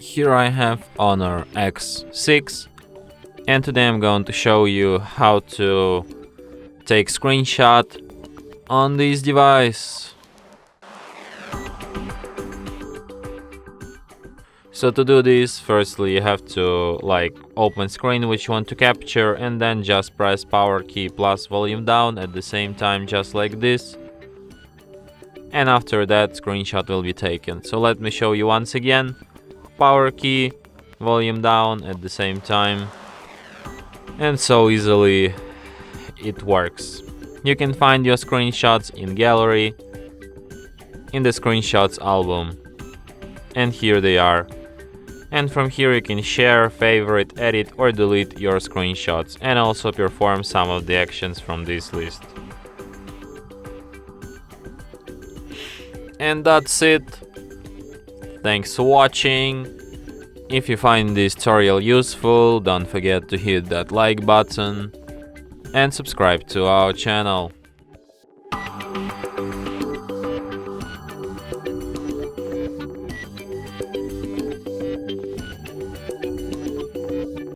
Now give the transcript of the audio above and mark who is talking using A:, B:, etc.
A: Here I have Honor X6, and today I'm going to show you how to take screenshot on this device. So to do this, firstly you have to open screen which you want to capture, and then just press power key plus volume down at the same time, just like this. And after that, screenshot will be taken. So let me show you once again. Power key, volume down at the same time, and so easily it works. You can find your screenshots in gallery, in the screenshots album, and here they are. And from here you can share, favorite, edit or delete your screenshots, and also perform some of the actions from this list. And that's it. Thanks for watching. If you find this tutorial useful, don't forget to hit that like button and subscribe to our channel.